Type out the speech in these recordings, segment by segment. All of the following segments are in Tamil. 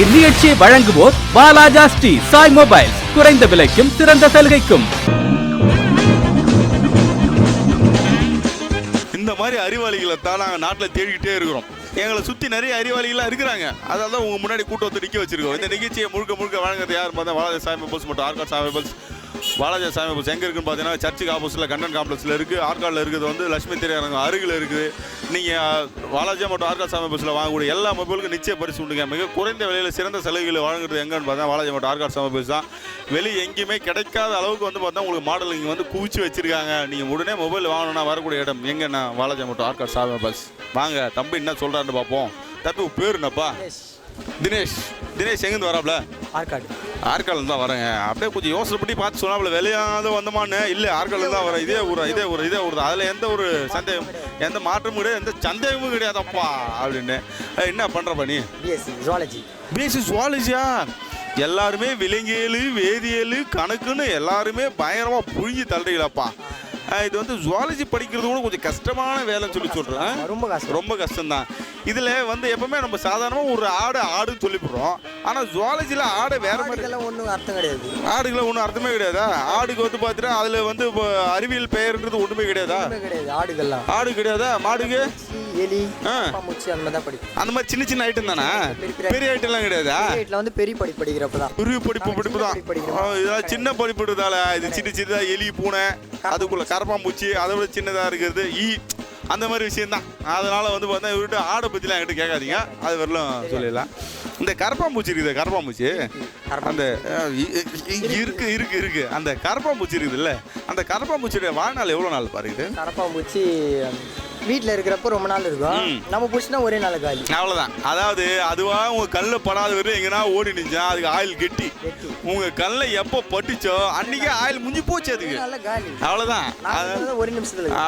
இந்நிகழ்ச்சியை வழங்குவோர் பாலாஜா ஸ்ரீ சாய் மொபைல், குறைந்த விலைக்கும் சிறந்த சலுகைக்கும். இந்த மாதிரி அறிவாளிகளை தான் நாங்கள் நாட்டில் தேடிக்கிட்டே இருக்கிறோம். எங்களை சுற்றி நிறைய அறிவாளிகளாக இருக்கிறாங்க. அதனால தான் உங்கள் முன்னாடி கூட்டம் வந்து நிற்க வச்சிருக்கோம். இந்த நிகழ்ச்சியை முழுக்க வழங்குறது யார் பார்த்தா பாலாஜி சாய் மொபைல்ஸ் மற்றும் ஆர்காட் சாய் மொபைல்ஸ். பாலாஜி சாய் மொபைல்ஸ் எங்கே இருக்குன்னு பார்த்தீங்கன்னா சர்ச்சுக்கு ஆப்போசிட்டில் கண்டன் காம்ப்ளெக்ஸில் இருக்குது. ஆர்காடில் இருக்கிறது வந்து லட்சுமி திரையரங்கம் அருகில் இருக்குது. நீங்கள் பாலாஜி மற்றும் ஆர்காட் சாய் மொபைல்ஸில் வாங்கக்கூடிய எல்லா மொபைலுக்கும் நிச்சய பரிசு உண்டுங்க. மிக குறைந்த விலையில் சிறந்த சலுகைகளை வழங்குறது எங்கன்னு பார்த்தா பாலாஜி மற்றும் ஆர்காட் சாய் மொபைல்ஸ் தான். வெளியே எங்கேயுமே கிடைக்காத அளவுக்கு வந்து பார்த்தா உங்களுக்கு மாடல் இங்கே வந்து குவிச்சு வச்சிருக்காங்க. நீங்கள் உடனே மொபைல் வாங்கணும்னா வரக்கூடிய இடம் எங்கன்னா பாலாஜி மற்றும் ஆர்காட் சாய் மொபைல்ஸ். வாங்க தம்பி என்ன சொல்கிறாருன்னு பார்ப்போம். தம்பி பேர் என்னப்பா? தினேஷ். தினேஷ் எங்கேருந்து வராப்ல? ஆற்காடுலேருந்து தான் வரேங்க. அப்படியே கொஞ்சம் யோசனை பண்ணி பார்த்து சொன்னாப்புல வெளியாவது வந்தோமான்னு. இல்லை ஆற்காடுலேருந்து தான் வரேன். இதே ஊர் தான். அதில் எந்த ஒரு சந்தேகம் எந்த மாற்றமும் கிடையாது, எந்த சந்தேகமும் கிடையாதப்பா அப்படின்னு. என்ன பண்ணுறப்பா நீ? பிஎஸ்சி ஜுவாலஜியா? எல்லாருமே விலங்கியல் வேதியியல் கணக்குன்னு எல்லாருமே பயங்கரமாக புழிஞ்சு தள்ளுறீங்களாப்பா. இது வந்து ஜுவாலஜி படிக்கிறது கூட கொஞ்சம் கஷ்டமான வேலைன்னு சொல்லி சொல்கிறேன். ரொம்ப கஷ்டம்தான். இதில் வந்து எப்பவுமே நம்ம சாதாரணமாக ஒரு ஆடுன்னு சொல்லிவிடுறோம். ஆனால் ஜுவாலஜியில் ஆடை வேற மாதிரி ஒன்றும் அர்த்தம் கிடையாது. ஆடுகளை ஒன்றும் அர்த்தமே கிடையாதா? ஆடுக்கு வந்து பார்த்தீங்கன்னா அதில் வந்து இப்போ அறிவியல் பெயர்ன்றது ஒன்றுமே கிடையாதா? ஆடு கிடையாதா? மாடுக்கு எலி பூச்சி அந்த மாதிரி தான் படிக்கும். அந்த மாதிரி சின்ன சின்ன ஐட்டம் தானே? பெரிய ஐட்டம்லாம் கிடையாதா? வந்து பெரிய படிப்பு படிக்கிறப்ப தான். பெரிய படிப்பு தான். இதெல்லாம் சின்ன படிப்புதால இது சின்னதா எலி பூனை அதுக்குள்ள கரப்பாம்பூச்சி அதை விட சின்னதாக இருக்கிறது அந்த மாதிரி விஷயம்தான். அதனால் வந்து பார்த்தா இவர்கிட்ட ஆடை பற்றிலாம் என்கிட்ட கேட்காதீங்க, அது வரலாம் சொல்லிடலாம். இந்த கரப்பாம்பூச்சி இருக்குது, கரப்பாம்பூச்சி அந்த இருக்கு அந்த கரப்பாம்பூச்சி இருக்குதுல்ல, அந்த கரப்பாம்பூச்சியோட வாழ்நாள் எவ்வளோ நாள் பாருங்க? கரப்பாம்பூச்சி வீட்டில் இருக்கிறப்ப ரொம்ப நாள் இருக்கும். நம்ம பிடிச்சினா ஒரே நாள் காலி. அவ்வளோதான். அதாவது அதுவாக உங்கள் கல்லில் படாத வரை எங்கன்னா ஓடி நிச்சா அதுக்கு ஆயில் கெட்டி உங்கள் கல்லில் எப்போ பட்டுச்சோ அன்றைக்கே ஆயில் முடிஞ்சு போச்சு அதுக்கு. அவ்வளோதான்.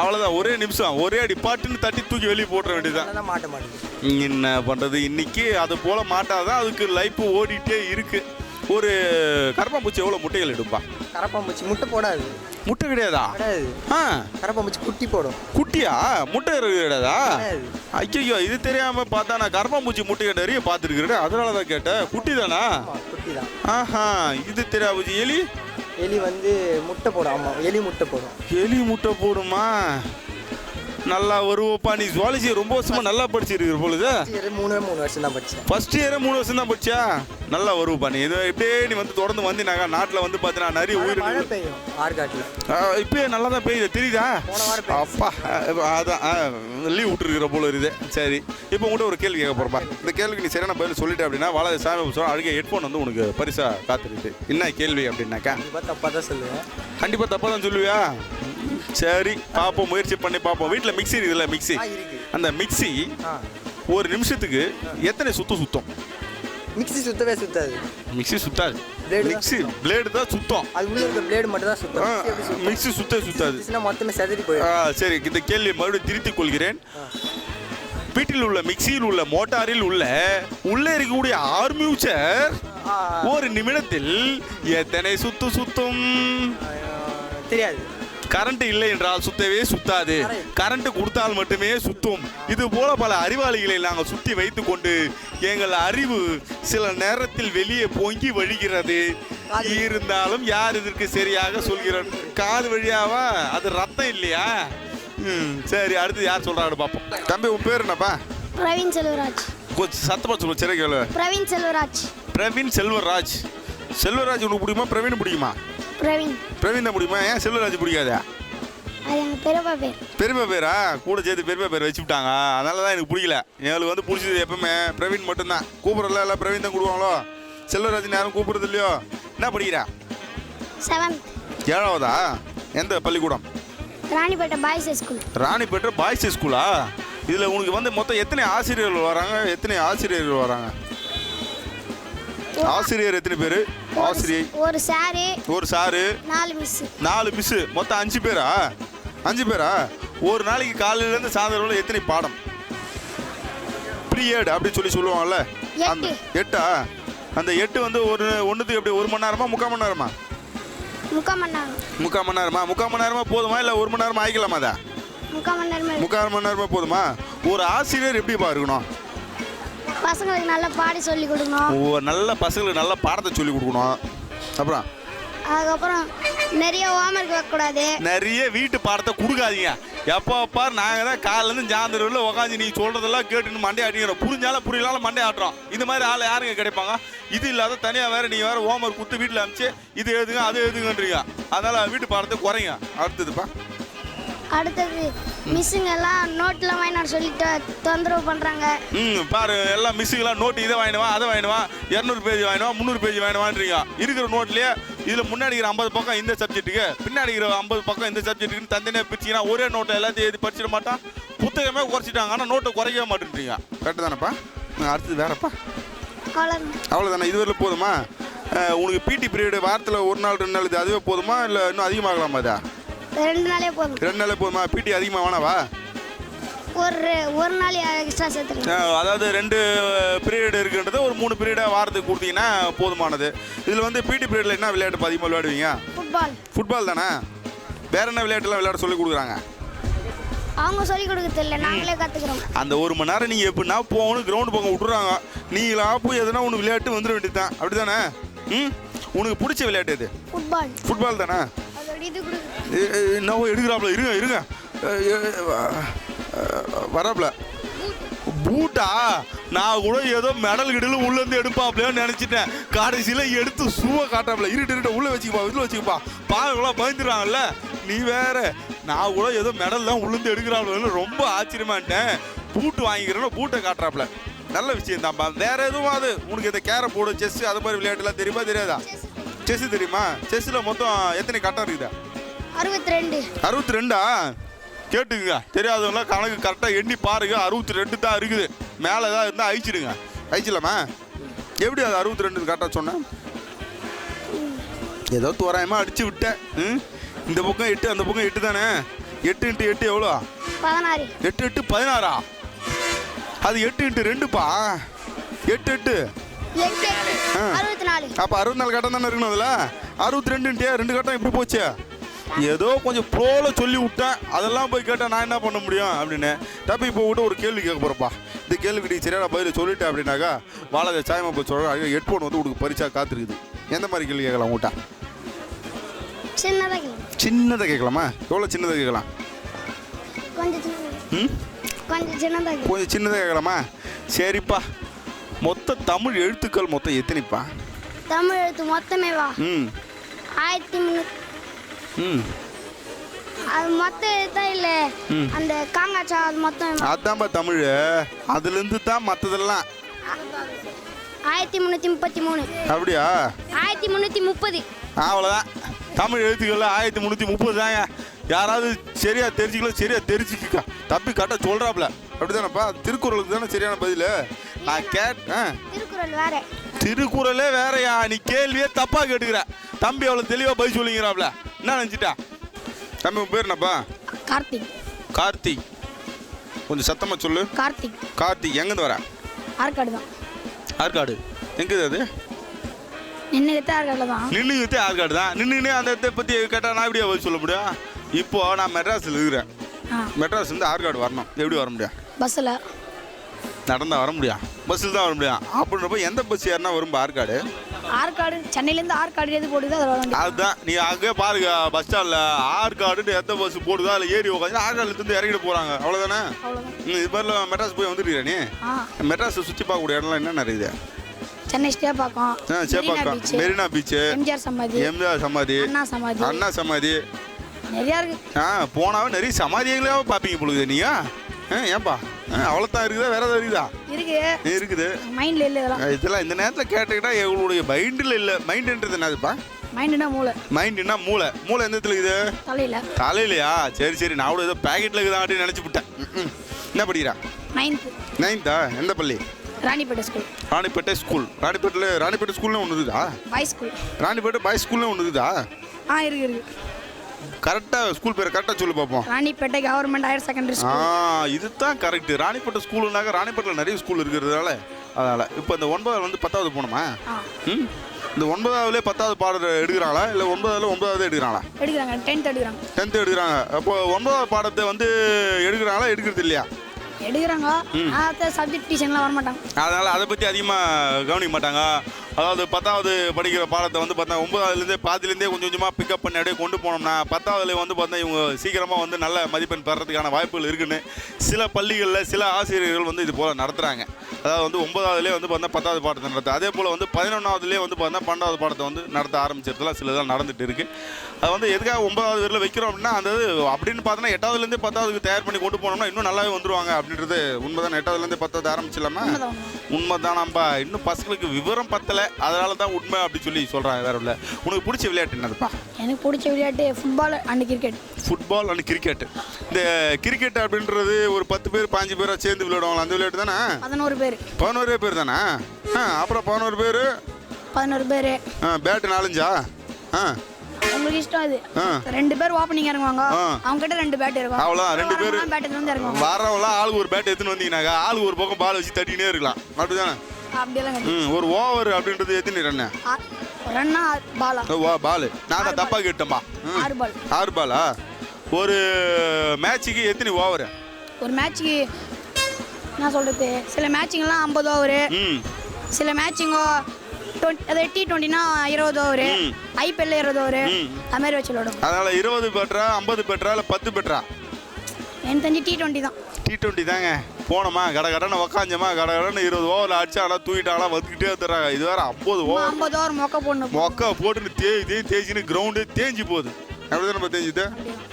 அவ்வளோதான். ஒரே நிமிஷம் ஒரே அடி பாட்டுன்னு தட்டி தூக்கி வெளியே போட்டுற வேண்டியதுதான். மாட்ட மாட்டேங்குது. என்ன பண்ணுறது? இன்னைக்கு அது போல் மாட்டாதான் அதுக்கு லைஃப் ஓடிட்டே இருக்கு. ஒரு கரப்பாம்பூச்சி எவ்வளோ முட்டைகள் எடுப்பா? கரப்பாம்பூச்சி முட்டை போடாது. முட்டை கிடையாதா? கரப்பாம்பூச்சி குட்டி போடும். குட்டியா? முட்டை கிடையாதா? ஐயோ, இது தெரியாம பார்த்தா நான் கரப்பாம்பூச்சி முட்டை நிறைய பார்த்துருக்கிறேன், அதனால தான் கேட்டேன். குட்டி தானா? குட்டி தான். ஆஹா, இது தெரியாது. எலி வந்து முட்டை போடும். ஆமா, எலி முட்டை போடும். எலி முட்டை போடுமா? நல்லா வருவோப்பா. நீ ஜுவாலஜி ரொம்ப வருஷமா நல்லா படிச்சிருக்கிற பொழுது. 3 வருஷம் தான் படிச்சேன். ஃபர்ஸ்ட் இயரே 3 வருஷம் தான் படிச்சா? நல்லா வருவோப்பா. நீ இது இப்படியே நீ வந்து தொடர்ந்து வந்தினாக்கா நாட்டில் வந்து பார்த்தீங்கன்னா நிறைய உயிரினங்கள் பெய்யும். ஆற்காட்டில் இப்பயே நல்லா தான் பெய்யுது, தெரியுதா? அப்பா அதான் லீவ் விட்டுருக்கிற போல இருக்குது. சரி, இப்போ உங்கள்கிட்ட ஒரு கேள்வி கேட்க போகிறப்பா. இந்த கேள்விக்கு நீ சரியான பதில் சொல்லிட்டே அப்படின்னா பாலாஜி சாய் மொபைல்ஸ் அழுகிய ஹெட்ஃபோன் வந்து உனக்கு பரிசா காத்துருக்கு. என்ன கேள்வி அப்படின்னாக்கா? தப்பாக தான் சொல்லுவேன். கண்டிப்பாக தப்பாக தான் சொல்லுவியா? சரி பார்ப்போம், முயற்சி பண்ணி பார்ப்போம். வீட்டில் மிக்சி இருக்குல்ல, மிக்சி, அந்த மிக்சி ஒரு நிமிஷத்துக்கு எத்தனை சுத்தம்? மிக்சி சுத்தவே சுத்தாது. மிக்சி சுத்தாது. மிக்சி பிளேடு தான் சுத்தம். அது உள்ள இருக்க பிளேடு மட்டும் தான் சுத்தம். மிக்சி சுத்தாது. மொத்தமே செதறி போயிடும். சரி, இந்த கேள்வி மறுபடியும் திருத்திக் கொள்கிறேன். வீட்டில் உள்ள மிக்சியில் உள்ள மோட்டாரில் உள்ளே இருக்கக்கூடிய ஆர்மியூச்சர் ஒரு நிமிடத்தில் எத்தனை சுத்தும்? தெரியாது. கரண்ட் இல்லை என்றால் சுத்தவே சுத்தாது. கரண்ட் கொடுத்தால் மட்டுமே சுத்தும். இது போல பல அறிவாளிகளை நாங்கள் சுத்தி வைத்து கொண்டு எங்கள் அறிவு சில நேரத்தில் வெளியே பொங்கி வழிகிறது. இருந்தாலும் யார் இதற்கு சரியாக சொல்கிறார்? காது வழியாவா? அது ரத்தம் இல்லையா? சரி, அடுத்து யார் சொல்றாரு பாப்போம். தம்பி உன் பேர் என்னப்பா? பிரவீன் செல்வராஜ். கொஞ்சம் சத்தமா சொல்லு. சரி கேளு. பிரவீன் செல்வராஜ். பிரவீன் செல்வராஜ். செல்வராஜ் உனக்கு பிடிக்குமா பிரவீன் பிடிக்குமா? பிரவீன் தான் பிடிக்குமா? ஏன் செல்வராஜ் பிடிக்காதா? பெருமை பேரா? கூட சேர்த்து பெருமை பேர் வச்சுட்டாங்க, அதனால தான் எனக்கு பிடிக்கல. எங்களுக்கு வந்து பிடிச்சது எப்பவுமே பிரவீன் மட்டும்தான். கூப்பிட்றதுல எல்லாம் பிரவீன் தான் கூப்பிடுவாங்களோ, செல்வராஜ் யாரும் கூப்பிடுறது இல்லையோ. என்ன படிக்கிறா? 7ஆவதா? எந்த பள்ளிக்கூடம்? Ranipet boys school. Ranipet boys ஸ்கூலா? இதில் உனக்கு வந்து மொத்தம் எத்தனை ஆசிரியர்கள் வராங்க? ஆசிரியர் எத்தனை பேரு? ஆசிரியர் ஒரு சாரு 4 மிஸ் மொத்தம் 5 பேரா? 5 பேரா? ஒரு நாளைக்கு காலையில இருந்து சாயந்தரம் எத்தனை பாடம்? பீரியட் அப்படின்னு சொல்லுவாங்கல்ல, அந்த 8. அந்த 8 வந்து ஒன்றுத்துக்கு எப்படி 1 மணி நேரமா 3/4 மணி நேரமா? 3/4 மணி நேரமா? 3/4 மணி நேரமா போதுமா இல்லை 1 மணி நேரமா ஆகிக்கலாமா? அதை 3/4 மணி நேரமா போதுமா? ஒரு ஆசிரியர் எப்படிப்பா இருக்கணும்? பசங்களுக்கு நல்லா பாடி சொல்லி கொடுக்கணும். நல்ல பசங்களுக்கு நல்ல பாடத்தை சொல்லி கொடுக்கணும். அப்புறம் அதுக்கப்புறம் நிறைய ஹோம்ஒர்க் வைக்கக்கூடாது. நிறைய வீட்டு பாடத்தை கொடுக்காதீங்க. எப்போ பார் நாங்கள் தான் காலிலேருந்து சாயந்தரம் உட்காந்து நீ சொல்கிறதெல்லாம் கேட்டுன்னு மண்டே ஆட்டிக்கிறோம். புரிஞ்சாலும் புரியலாலும் மண்டே ஆட்டுறோம். இந்த மாதிரி ஆள் யாருங்க கிடைப்பாங்க? இது இல்லாத தனியாக வேறு நீங்கள் வேறு ஹோம்ஒர்க் கொடுத்து வீட்டில் அனுப்பிச்சு இது எழுதுங்க அது எழுதுங்கன்றீங்க. அதனால் வீட்டு பாடத்தை குறைங்க. அடுத்ததுப்பா, அடுத்தது மிஸ்ஸுங்க எல்லாம் நோட்டில் வாங்கினார் சொல்லிட்டு தொந்தரவு பண்ணுறாங்க. பாரு எல்லாம் மிஸ்ஸுங்கெல்லாம் நோட்டு இதை வாங்கிடுவா அதை வாங்கிடுவா 200 பேஜ் வாங்கிடுவா 300 பேஜ் வாங்கிடுவான்றீங்க. இருக்கிற நோட்லேயே இதில் முன்னாடி இருக்கிற 50 பக்கம் இந்த சப்ஜெக்ட்டுக்கு, பின்னாடி இருக்கிற 50 பக்கம் இந்த சப்ஜெக்ட்டுக்குன்னு தனித்தனியாக பிரிச்சிங்கன்னா ஒரே நோட்டை எல்லாத்தையும் எழுதி படிச்சிட மாட்டான். புத்தகமே குறைச்சிட்டாங்க, ஆனால் நோட்டை குறைக்கவே மாட்டேன்றீங்க. கரெக்டு தானேப்பா? அடுத்தது வேறப்பா? அவ்வளோதானே? இது வரல போதுமா? உனக்கு பிடி பீரியடு வாரத்தில் 1 நாள் 2 நாள் இது அதுவே போதுமா இல்லை இன்னும் அதிகமாகலாமா? அதா 2 நாளே போதும். 2 நாளே போதுமா? பிடி அதிகமாக வேணாவா? ஒரு நாள் எக்ஸ்ட்ரா சேர்த்துக்கலாம். அதாவது 2 பீரியட் இருக்குன்றது ஒரு 3 பீரியடாக வாரத்துக்கு கொடுத்தீங்கன்னா போதுமானது. இதில் வந்து பிடி பீரியடில் என்ன விளையாட்டு அதிகமாக விளையாடுவீங்க? ஃபுட்பால் தானே? வேற என்ன விளையாட்டுலாம் விளையாட சொல்லி கொடுக்குறாங்க? அவங்க சொல்லி கொடுக்கறது இல்லை, நாங்களே கற்றுக்குறோம். அந்த 1 மணி நேரம் நீங்கள் எப்படின்னா போகணும், கிரவுண்டு பக்கம் விட்டுறாங்க. நீங்களா போய் எதுனா ஒன்று விளையாட்டு வந்துட வேண்டியது தான். அப்படி தானே? உனக்கு பிடிச்ச விளையாட்டு எது? ஃபுட்பால் தானே? என்னவோ எடுக்கிறாப்புல, இருங்க வராப்புல. பூட்டா? நான் கூட ஏதோ மெடல் கிடலும் உள்ளேருந்து எடுப்பாப்லையோன்னு நினச்சிட்டேன். கடைசியில் எடுத்து சூவை காட்டாப்புல. இருட்டு உள்ளே வச்சுக்கப்பா, இதில் வச்சுக்கப்பா. பாவங்களா பயந்துடுறாங்கல்ல. நீ வேற, நான் கூட ஏதோ மெடல் தான் உள்ளேருந்து எடுக்கிறாப்புலன்னு ரொம்ப ஆச்சரியமாட்டேன். பூட்டு வாங்கிக்கிறேன்னா பூட்டை காட்டுறாப்புல. நல்ல விஷயம் தான்ப்பா. வேற எதுவும் அது உனக்கு இந்த கேரம் போர்டு, செஸ் அது மாதிரி விளையாட்டுலாம் தெரியுமா தெரியாதா? செஸ் தெரியுமா? செஸ்ஸில் மொத்தம் எத்தனை கட்டம் இருக்குதா? 62. கேட்டுக்குங்க, தெரியாதவங்களாம் கணக்கு கரெக்டாக எண்ணி பாருங்க. 62 தான் இருக்குது. மேலே ஏதாவது இருந்தால் அழிச்சிடுங்க. அழிச்சிடலாமா? எப்படி அது 62 கரெக்டாக சொன்னேன்? ஏதோ தோராயமாக அடிச்சு விட்டேன். இந்த பக்கம் 8 அந்த பக்கம் 8 தானே? 8 × 8 எவ்வளோ? 16. 8 × 8 16. அது 8 × 2பா. 8 8 64. அப்போ 64 கட்டம் தானே இருக்கணும். அதில் 62 2 கட்டம் எப்படி போச்சு? ஏதோ கொஞ்சம் ப்ரோவில் சொல்லி விட்டேன். அதெல்லாம் போய் கேட்டால் நான் என்ன பண்ண முடியும் அப்படின்னு. தப்பி இப்போ விட்டு ஒரு கேள்வி கேட்க போகிறப்பா. இந்த கேள்விக்கு நீ சரியான பதில் சொல்லிட்டேன் அப்படின்னாக்கா வாழை சாயமா போய் சொல்கிறேன். ஹெட்ஃபோன் வந்து உனக்கு பரிசா காத்திருக்குது. எந்த மாதிரி கேள்வி கேட்கலாம் உங்கள்கிட்ட? சின்னதாக கேட்கலாமா? எவ்வளோ சின்னதாக கேட்கலாம்? கொஞ்சம் சின்னதாக கேட்கலாமா? சரிப்பா. மொத்த தமிழ் எழுத்துக்கள் மொத்தம் எத்தனைப்பா? தமிழ் எழுத்து மொத்தமேவா? 1300. அது மொத்தம் எழுத்தா இல்லை, அந்த காங்காச்சா அது மொத்தம். அதான்ப்பா தமிழ். அதுலேருந்து தான் மற்றதெல்லாம் 1333. அப்படியா? 1330. அவ்வளோதான். தமிழ் எழுத்துக்கள் 1330 தாங்க. யாராவது சரியா தெரிஞ்சுக்கலாம், சரியா தெரிஞ்சுக்கா. தப்பி கரெக்டாக சொல்கிறாப்புல. அப்படி தானேப்பா? திருக்குறளுக்கு தானே சரியான பதில். நான் கேட்டேன். திருக்குறள் வேற. திருக்குறளே வேறையா? நீ கேள்வியே தப்பாக கேட்டுக்கிற. தம்பி அவ்வளோ தெளிவாக பதில் சொல்லிங்கிறாப்புல. என்ன நினச்சிட்டா? தம்பி உன் பேர் என்னப்பா? கார்த்திக். கொஞ்சம் சத்தமாக சொல்லு. கார்த்திக் எங்கேருந்து வர? ஆற்காடு தான். ஆற்காடு எங்கே அது? நின்றுக்கிட்டே ஆற்காடு தான். நின்றுக்கிட்டே ஆற்காடு தான். நின்றுக்கினே அந்த இடத்தை பற்றி கேட்டால் நான் எப்படியா பதில் சொல்ல முடியும்? இப்போது நான் மெட்ராஸில் இருக்கிறேன். மெட்ராஸ்லேருந்து ஆற்காடு வரணும். எப்படி வர முடியும்? பஸ்ஸில். நடந்தால் வர முடியும்? பஸ்ஸில் தான் வர முடியும். அப்படின்றப்ப எந்த பஸ் ஏறினா வரும்பா ஆற்காடு? சென்னையிலேருந்து ஆற்காடு எது போடுதோ அதுதான். நீ அங்கே பாருங்க பஸ் ஸ்டாண்டில் ஆற்காடுன்னு எந்த பஸ் போடுதோ அதில் ஏறி உட்காந்து ஆற்காடுலேருந்து இறங்கிட்டு போகிறாங்க. அவ்வளோதானே? இது மாதிரிலாம் மெட்ராஸ் போய் வந்துருக்கிற நீ? மெட்ராஸை சுற்றி பார்க்கக்கூடிய இடம்லாம் என்ன நிறையுது? சென்னை சேப்பாக்கம், மெரினா பீச்சு, எம்ஜிஆர் சமாதி, அண்ணா சமாதி நிறையா இருக்கு. போனாவே நிறைய சமாதிகளாக பார்ப்பீங்க பொழுது நீங்க. ஏன்பா அவ்வளோதான் இருக்குதா? வேற ஏதாவது இருக்குதா? இருக்குது. மைண்டில் இல்லை இதெல்லாம் இந்த நேரத்தில் கேட்டுக்கிட்டா எங்களுடைய மைண்டில் இல்லை. மைண்டுன்றது என்னதுப்பா? மைண்டுனா மூளை. மூளை எந்த இடத்துல இருக்குது? தலையிலையா? சரி நான் கூட ஏதோ பேக்கெட்டில் இருக்குதா அப்படின்னு நினச்சி விட்டேன். என்ன படிக்கிறா? 9th. எந்த பள்ளி? ராணிப்பேட்டை ஸ்கூல். ராணிப்பேட்டை ஸ்கூல்னு ஒன்று இருக்குதா? ராணிப்பேட்டை பாய்ஸ் ஸ்கூல்னு ஒன்று இருக்குதா? இருக்கு. கரெக்டாக ஸ்கூல் பேர் கரெக்டாக சொல்லி பார்ப்போம். Ranipet government higher secondary school. இதுதான் கரெக்ட். ராணிப்பேட்டை ஸ்கூலுனாக்க ராணிப்பேட்டையில் நிறைய ஸ்கூல் இருக்கிறதுனால அதனால் இப்போ இந்த 9வது வந்து 10வது போனோமா? இந்த 9வதுலேயே 10வது பாடம் எடுக்கிறாங்களா இல்லை 9வது எடுக்கிறாங்களா? 10th எடுக்கிறாங்க. அப்போ 9வது பாடத்தை வந்து எடுக்கிறாங்களா எடுக்கிறது இல்லையா? எடுக்கிறாங்க அடுத்த சப்ஜெக்ட் டியூஷன்லாம் வர மாட்டாங்க. அதனால் அதை பற்றி அதிகமாக கவனிக்க மாட்டாங்க. அதாவது 10வது படிக்கிற பாடத்தை வந்து பார்த்தா 9வதுலேருந்தே பாதிலேருந்தே கொஞ்சம் கொஞ்சமாக பிக்கப் பண்ணி அப்படியே கொண்டு போனோம்னா 10வதுல வந்து பார்த்தா இவங்க சீக்கிரமாக வந்து நல்ல மதிப்பெண் பெறதுக்கான வாய்ப்புகள் இருக்குன்னு சில பள்ளிகளில் சில ஆசிரியர்கள் வந்து இது போல் நடத்துகிறாங்க. அதாவது வந்து 9வதுலேயே வந்து பார்த்தா 10வது பாடத்தை நடத்த, அதே போல் வந்து 11வதுலேயே வந்து பார்த்தா 12வது பாடத்தை வந்து நடத்த ஆரம்பிச்சிருக்கலாம் சிலதெல்லாம் நடந்துட்டு இருக்குது. அது வந்து எதுக்காக 9வது வரையில் வைக்கிறோம் அப்படின்னா அந்த அப்படின்னு பார்த்தோன்னா 8வதுலேருந்தே 10வதுக்கு தயார் பண்ணி கொண்டு போனோம்னா இன்னும் நல்லாவே வந்துருவாங்க அப்படின்றது உண்மைதான். 8வதுலேருந்தே 10வது ஆரம்பிச்சிடலாமா? உண்மைதானாம்பா. இன்னும் பசங்களுக்கு விவரம் பத்தலை, அதனால தான் உண்மை அப்படி சொல்லி சொல்கிறாங்க. வேற இல்லை. உனக்கு பிடிச்ச விளையாட்டு என்னதுப்பா? எனக்கு பிடிச்ச விளையாட்டு football and cricket. Football and cricket. இந்த கிரிக்கெட் அப்படின்றது ஒரு 10 பேர் 15 பேராக சேர்ந்து விளையாடுவாங்களா, அந்த விளையாட்டு தானே? 11 பேர். 11 பேர் தானே? அப்புறம் 11 பேர் 11 பேர். பேட்டு 4-5. உங்களுக்கு இஷ்டம் அது. 2 பேர் ஓப்பனிங் இறங்குவாங்க, அவங்க கிட்ட 2 பேட் இருக்கும். அவ்வளோதான். 2 பேர் பேட் எடுத்து வந்து இறங்குவாங்க. வரவங்களாம் ஆளுக்கு ஒரு பேட் எடுத்துன்னு வந்தீங்கன்னாக்கா ஆளுக்கு ஒரு பக்கம் பால் வச்சு தட்டினே இருக்கலாம், அப்படிதானே? அப்படியெல்லாம் ஒரு ஓவர் அப்படின்றது எத்தனை ரன்னு? ரன்னா பாலா? பால். நான் தான் தப்பா கேட்டேன்பா. 6 பால். 6 பாலா? ஒரு மேட்சுக்கு எத்தனை ஓவர்? ஒரு மேட்சுக்கு என்ன சொல்றது, சில மேட்சிங்லாம் 50 ஓவர், சில மேட்சிங்கோ அது T20னா 20 ஓவர், IPL 20 ஓவர், அது மாதிரி வச்சு விளையாடும். அதனால 20 பெட்ரா 50 பெட்ரா இல்லை 10 பெட்ரா? எனக்கு தெரிஞ்சு T20 தான். T20 தாங்க. போனோமா கடகடன்னு உக்காஞ்சோமா கடகடன்னு 20 ஓவரில் அடிச்சா ஆனால் தூக்கிட்டாங்களா வந்துக்கிட்டே தர்றாங்க. இது வேற 50 ஓவர் மொக்க போட்டுன்னு தேய்ச்சின்னு கிரவுண்டே தேஞ்சு போகுது. அப்படிதான் நம்ம தெரிஞ்சுது.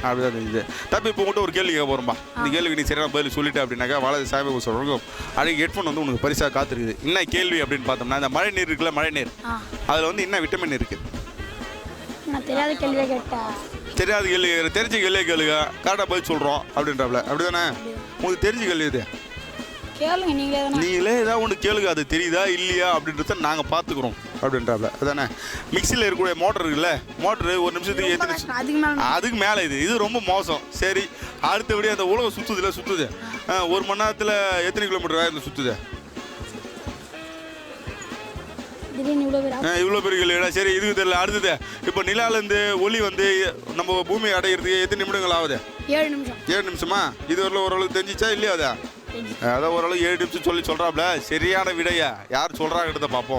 அப்படிதான் தெரிஞ்சுது. தப்பி இப்போ உங்கள்கிட்ட ஒரு கேள்வி கேட்க போகிறோம்பா. இந்த கேள்விக்கு நீ சரியான பதில் சொல்லிட்டு அப்படின்னாக்கா வாலாஜி சாய்பாபா சொல்கிறோம் அன்றைக்கி ஹெட்ஃபோன் வந்து உனக்கு பரிசாக காத்திருக்குது. என்ன கேள்வி அப்படின்னு பார்த்தோம்னா, இந்த மழை நீர் இருக்குல்ல, மழை நீர், அதில் வந்து என்ன விட்டமின் இருக்குது? நான் தெரியாத கேள்வியை கேட்டா தெரியாத கேள்வி தெரிஞ்ச கேள்வியே கேளுங்க, கரெக்டாக பதில் சொல்கிறோம் அப்படின்றாப்ல. அப்படி தானே? உங்களுக்கு தெரிஞ்ச கேள்வி இது கேளுங்க. நீங்களே ஏதாவது ஒன்று கேளுங்க, அது தெரியுதா இல்லையா அப்படின்றத நாங்கள் பார்த்துக்குறோம் அப்படின்றாப்ல. அதுதானே? மிக்சியில் இருக்கக்கூடிய மோட்டர் இருக்குல்ல, மோட்டரு ஒரு நிமிஷத்துக்கு எத்தனை, அதுக்கு மேலே இது ரொம்ப மோசம். சரி, அடுத்தபடி அந்த உலகம் சுற்றுது. 1 மணி நேரத்தில் எத்தனை கிலோமீட்டர் வேகத்தில் சுற்றுது? இவ்வளோ பெரிய கேள்விடா. சரி, இதுக்கு தெரியல. அடுத்தது, இப்போ நிலாலேருந்து ஒளி வந்து நம்ம பூமியை அடையிறதுக்கு எத்தனை நிமிடங்கள் ஆகுது? 7 நிமிஷம். 7 நிமிஷமா? இது வரல ஓரளவுக்கு தெரிஞ்சிச்சா இல்லையா? அதான் ஓரளவுக்கு 7 நிமிஷம் சொல்கிறாப்ல. சரியான விடையா யார் சொல்கிறாங்கிறத பார்ப்போம்.